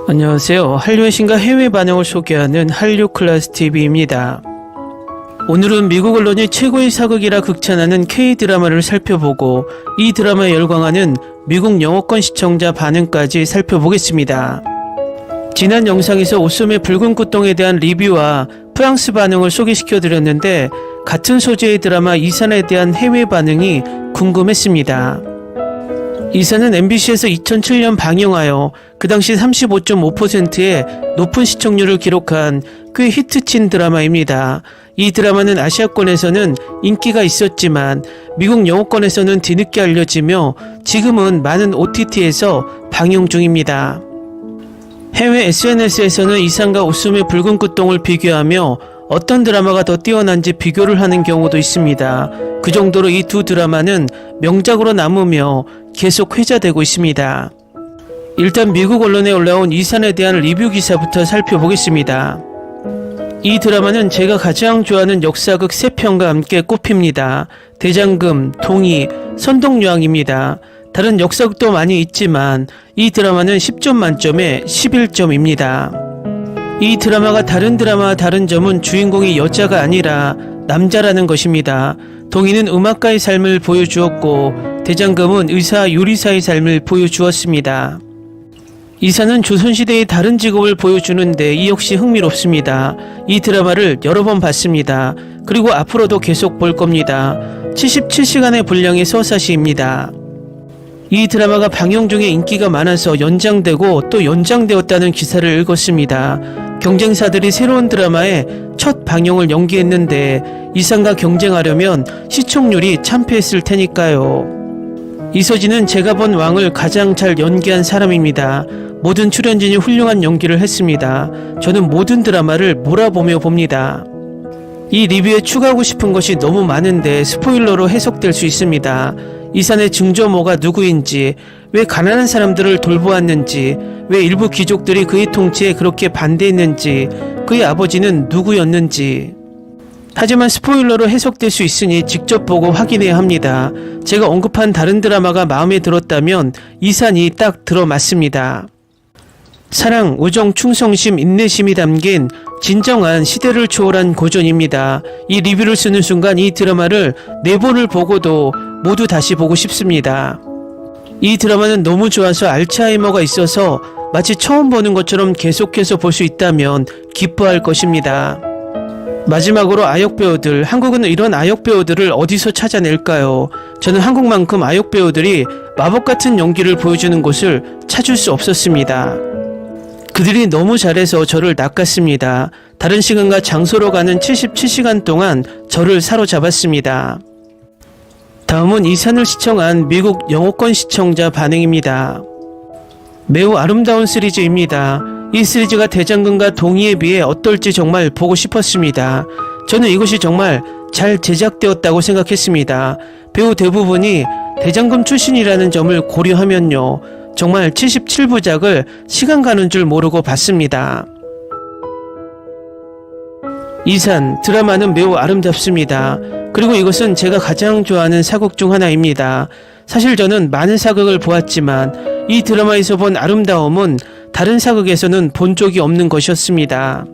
안녕하세요. 한류의 신과 해외 반응을 소개하는 한류클래스TV입니다. 오늘은 미국 언론이 최고의 사극이라 극찬하는 K-드라마를 살펴보고 이 드라마에 열광하는 미국 영어권 시청자 반응까지 살펴보겠습니다. 지난 영상에서 오썸의 붉은 꽃동에 대한 리뷰와 프랑스 반응을 소개시켜드렸는데 같은 소재의 드라마 이산에 대한 해외 반응이 궁금했습니다. 이산은 MBC에서 2007년 방영하여 그 당시 35.5%의 높은 시청률을 기록한 꽤 히트친 드라마입니다. 이 드라마는 아시아권에서는 인기가 있었지만 미국 영어권에서는 뒤늦게 알려지며 지금은 많은 OTT에서 방영 중입니다. 해외 SNS에서는 이산과 오썸의 붉은 꽃동을 비교하며 어떤 드라마가 더 뛰어난지 비교를 하는 경우도 있습니다. 그 정도로 이 두 드라마는 명작으로 남으며 계속 회자되고 있습니다. 일단 미국 언론에 올라온 이산에 대한 리뷰 기사부터 살펴보겠습니다. 이 드라마는 제가 가장 좋아하는 역사극 3편과 함께 꼽힙니다. 대장금, 동의, 선동여왕입니다. 다른 역사극도 많이 있지만 이 드라마는 10점 만점에 11점입니다. 이 드라마가 다른 드라마와 다른 점은 주인공이 여자가 아니라 남자라는 것입니다. 동의는 음악가의 삶을 보여주었고 대장금은 의사 요리사의 삶을 보여주었습니다. 이산은 조선시대의 다른 직업을 보여주는데 이 역시 흥미롭습니다. 이 드라마를 여러 번 봤습니다. 그리고 앞으로도 계속 볼 겁니다. 77시간의 분량의 서사시입니다. 이 드라마가 방영 중에 인기가 많아서 연장되고 또 연장되었다는 기사를 읽었습니다. 경쟁사들이 새로운 드라마에 첫 방영을 연기했는데 이산과 경쟁하려면 시청률이 참패했을 테니까요. 이서진은 제가 본 왕을 가장 잘 연기한 사람입니다. 모든 출연진이 훌륭한 연기를 했습니다. 저는 모든 드라마를 몰아보며 봅니다. 이 리뷰에 추가하고 싶은 것이 너무 많은데 스포일러로 해석될 수 있습니다. 이산의 증조모가 누구인지, 왜 가난한 사람들을 돌보았는지, 왜 일부 귀족들이 그의 통치에 그렇게 반대했는지, 그의 아버지는 누구였는지. 하지만 스포일러로 해석될 수 있으니 직접 보고 확인해야 합니다. 제가 언급한 다른 드라마가 마음에 들었다면 이산이 딱 들어맞습니다. 사랑, 우정, 충성심, 인내심이 담긴 진정한 시대를 초월한 고전입니다. 이 리뷰를 쓰는 순간 이 드라마를 4번을 보고도 모두 다시 보고 싶습니다. 이 드라마는 너무 좋아서 알츠하이머가 있어서 마치 처음 보는 것처럼 계속해서 볼 수 있다면 기뻐할 것입니다. 마지막으로 아역배우들, 한국은 이런 아역배우들을 어디서 찾아낼까요? 저는 한국만큼 아역배우들이 마법같은 연기를 보여주는 곳을 찾을 수 없었습니다. 그들이 너무 잘해서 저를 낚았습니다. 다른 시간과 장소로 가는 77시간 동안 저를 사로잡았습니다. 다음은 이산을 시청한 미국 영어권 시청자 반응입니다. 매우 아름다운 시리즈입니다. 이 시리즈가 대장금과 동의에 비해 어떨지 정말 보고 싶었습니다. 저는 이것이 정말 잘 제작되었다고 생각했습니다. 배우 대부분이 대장금 출신이라는 점을 고려하면요. 정말 77부작을 시간 가는 줄 모르고 봤습니다. 이산, 드라마는 매우 아름답습니다. 그리고 이것은 제가 가장 좋아하는 사극 중 하나입니다. 사실 저는 많은 사극을 보았지만 이 드라마에서 본 아름다움은 다른 사극에서는 본 적이 없는 것이었습니다.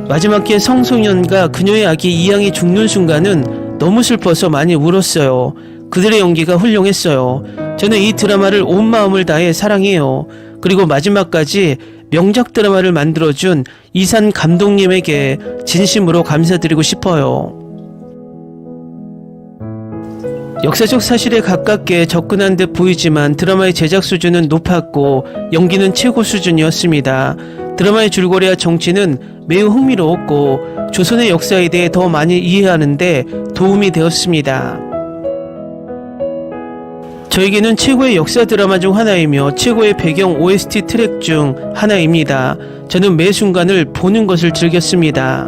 마지막에 성소년과 그녀의 아기 이양이 죽는 순간은 너무 슬퍼서 많이 울었어요. 그들의 연기가 훌륭했어요. 저는 이 드라마를 온 마음을 다해 사랑해요. 그리고 마지막까지 명작 드라마를 만들어준 이산 감독님에게 진심으로 감사드리고 싶어요. 역사적 사실에 가깝게 접근한 듯 보이지만 드라마의 제작 수준은 높았고 연기는 최고 수준이었습니다. 드라마의 줄거리와 정치는 매우 흥미로웠고 조선의 역사에 대해 더 많이 이해하는 데 도움이 되었습니다. 저에게는 최고의 역사 드라마 중 하나이며 최고의 배경 OST 트랙 중 하나입니다. 저는 매 순간을 보는 것을 즐겼습니다.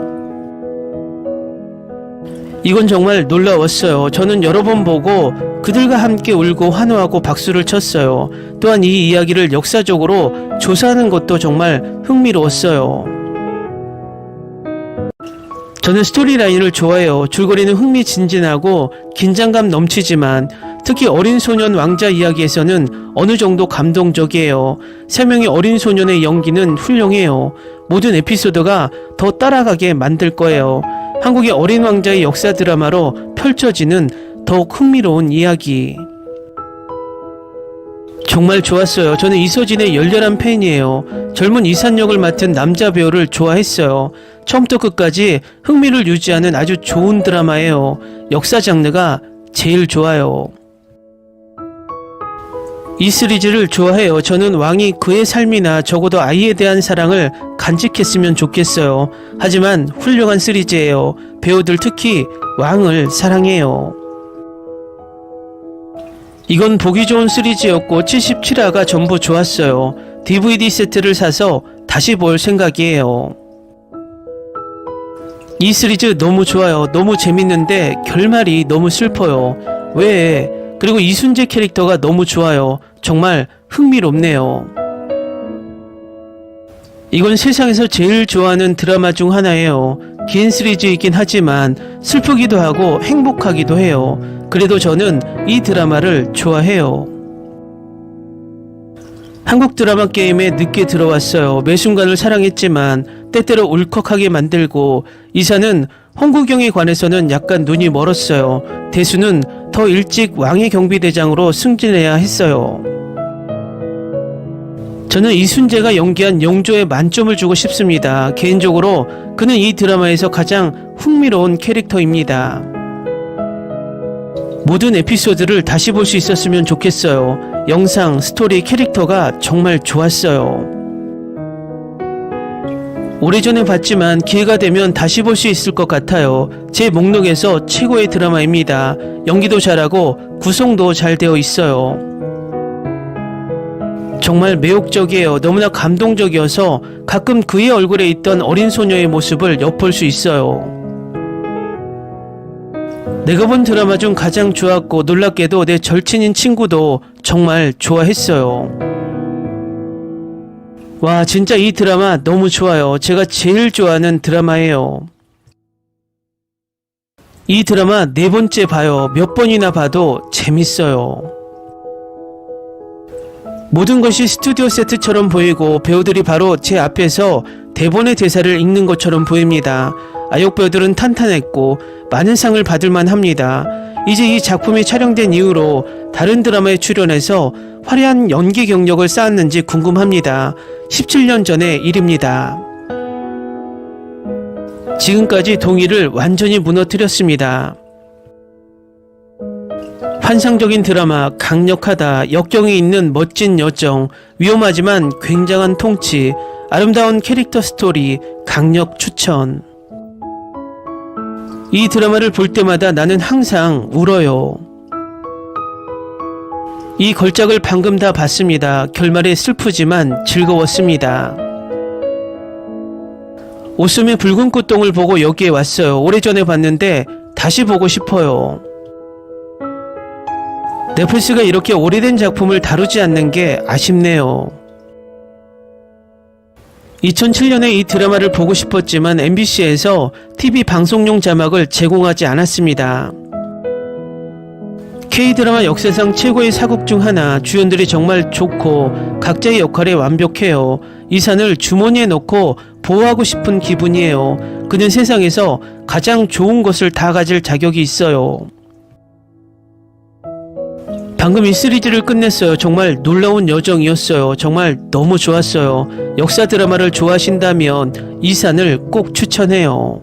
이건 정말 놀라웠어요. 저는 여러 번 보고 그들과 함께 울고 환호하고 박수를 쳤어요. 또한 이 이야기를 역사적으로 조사하는 것도 정말 흥미로웠어요. 저는 스토리라인을 좋아해요. 줄거리는 흥미진진하고 긴장감 넘치지만 특히 어린 소년 왕자 이야기에서는 어느 정도 감동적이에요. 3명의 어린 소년의 연기는 훌륭해요. 모든 에피소드가 더 따라가게 만들 거예요. 한국의 어린 왕자의 역사 드라마로 펼쳐지는 더욱 흥미로운 이야기. 정말 좋았어요. 저는 이서진의 열렬한 팬이에요. 젊은 이산 역을 맡은 남자 배우를 좋아했어요. 처음부터 끝까지 흥미를 유지하는 아주 좋은 드라마예요. 역사 장르가 제일 좋아요. 이 시리즈를 좋아해요. 저는 왕이 그의 삶이나 적어도 아이에 대한 사랑을 간직했으면 좋겠어요. 하지만 훌륭한 시리즈예요. 배우들 특히 왕을 사랑해요. 이건 보기 좋은 시리즈였고 77화가 전부 좋았어요. DVD 세트를 사서 다시 볼 생각이에요. 이 시리즈 너무 좋아요. 너무 재밌는데 결말이 너무 슬퍼요. 왜? 그리고 이순재 캐릭터가 너무 좋아요. 정말 흥미롭네요. 이건 세상에서 제일 좋아하는 드라마 중 하나예요. 긴 시리즈이긴 하지만 슬프기도 하고 행복하기도 해요. 그래도 저는 이 드라마를 좋아해요. 한국 드라마 게임에 늦게 들어왔어요. 매 순간을 사랑했지만 때때로 울컥하게 만들고 이사는 홍구경에 관해서는 약간 눈이 멀었어요. 대수는 더 일찍 왕의 경비대장으로 승진해야 했어요. 저는 이순재가 연기한 영조에 만점을 주고 싶습니다. 개인적으로 그는 이 드라마에서 가장 흥미로운 캐릭터입니다. 모든 에피소드를 다시 볼 수 있었으면 좋겠어요. 영상, 스토리, 캐릭터가 정말 좋았어요. 오래전에 봤지만 기회가 되면 다시 볼 수 있을 것 같아요. 제 목록에서 최고의 드라마입니다. 연기도 잘하고 구성도 잘 되어 있어요. 정말 매혹적이에요. 너무나 감동적이어서 가끔 그의 얼굴에 있던 어린 소녀의 모습을 엿볼 수 있어요. 내가 본 드라마 중 가장 좋았고 놀랍게도 내 절친인 친구도 정말 좋아했어요. 와, 진짜 이 드라마 너무 좋아요. 제가 제일 좋아하는 드라마예요. 이 드라마 4번째 봐요. 몇 번이나 봐도 재밌어요. 모든 것이 스튜디오 세트처럼 보이고 배우들이 바로 제 앞에서 대본의 대사를 읽는 것처럼 보입니다. 아역 배우들은 탄탄했고 많은 상을 받을만 합니다. 이제 이 작품이 촬영된 이후로 다른 드라마에 출연해서 화려한 연기 경력을 쌓았는지 궁금합니다. 17년 전의 일입니다. 지금까지 동의를 완전히 무너뜨렸습니다. 환상적인 드라마, 강력하다, 역경이 있는 멋진 여정, 위험하지만 굉장한 통치, 아름다운 캐릭터 스토리, 강력 추천. 이 드라마를 볼 때마다 나는 항상 울어요. 이 걸작을 방금 다 봤습니다. 결말이 슬프지만 즐거웠습니다. 오숨의 붉은 꽃동을 보고 여기에 왔어요. 오래전에 봤는데 다시 보고 싶어요. 넷플릭스가 이렇게 오래된 작품을 다루지 않는 게 아쉽네요. 2007년에 이 드라마를 보고 싶었지만 MBC에서 TV 방송용 자막을 제공하지 않았습니다. K드라마 역사상 최고의 사극 중 하나, 주연들이 정말 좋고 각자의 역할에 완벽해요. 이산을 주머니에 넣고 보호하고 싶은 기분이에요. 그는 세상에서 가장 좋은 것을 다 가질 자격이 있어요. 방금 이 시리즈를 끝냈어요. 정말 놀라운 여정이었어요. 정말 너무 좋았어요. 역사 드라마를 좋아하신다면 이산을 꼭 추천해요.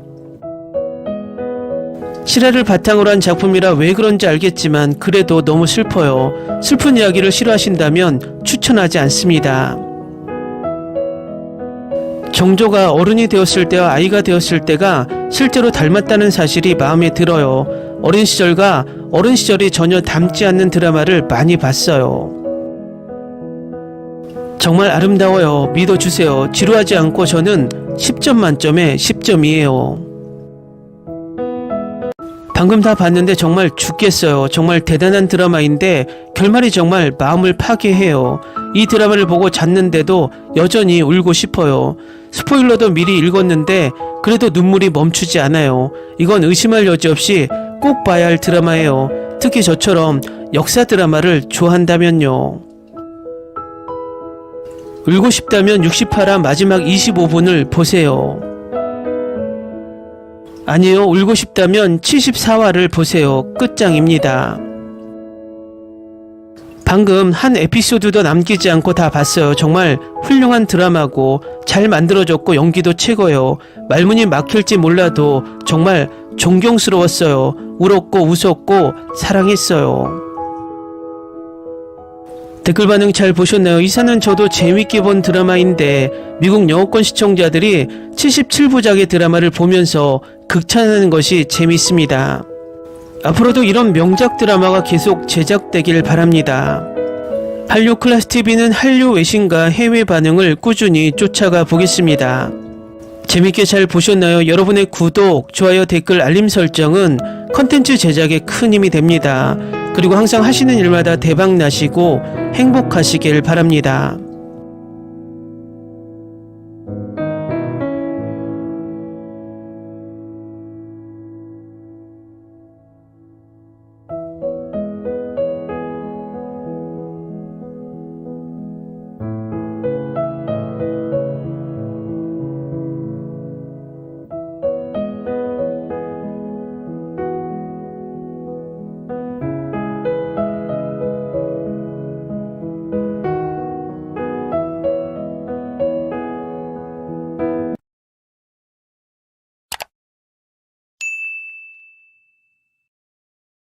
실화를 바탕으로 한 작품이라 왜 그런지 알겠지만 그래도 너무 슬퍼요. 슬픈 이야기를 싫어하신다면 추천하지 않습니다. 정조가 어른이 되었을 때와 아이가 되었을 때가 실제로 닮았다는 사실이 마음에 들어요. 어린 시절과 어른 시절이 전혀 닮지 않는 드라마를 많이 봤어요. 정말 아름다워요. 믿어주세요. 지루하지 않고 저는 10점 만점에 10점이에요. 방금 다 봤는데 정말 죽겠어요. 정말 대단한 드라마인데 결말이 정말 마음을 파괴해요. 이 드라마를 보고 잤는데도 여전히 울고 싶어요. 스포일러도 미리 읽었는데 그래도 눈물이 멈추지 않아요. 이건 의심할 여지 없이 꼭 봐야 할 드라마예요. 특히 저처럼 역사 드라마를 좋아한다면요. 울고 싶다면 68화 마지막 25분을 보세요. 아니요, 울고 싶다면 74화를 보세요. 끝장입니다. 방금 한 에피소드도 남기지 않고 다 봤어요. 정말 훌륭한 드라마고 잘 만들어졌고 연기도 최고예요. 말문이 막힐지 몰라도 정말 존경스러웠어요. 울었고 웃었고 사랑했어요. 댓글 반응 잘 보셨나요? 이사는 저도 재밌게 본 드라마인데 미국 영어권 시청자들이 77부작의 드라마를 보면서 극찬하는 것이 재밌습니다. 앞으로도 이런 명작 드라마가 계속 제작되길 바랍니다. 한류 클래스TV는 한류 외신과 해외 반응을 꾸준히 쫓아가 보겠습니다. 재밌게 잘 보셨나요? 여러분의 구독, 좋아요, 댓글, 알림 설정은 컨텐츠 제작에 큰 힘이 됩니다. 그리고 항상 하시는 일마다 대박 나시고 행복하시길 바랍니다.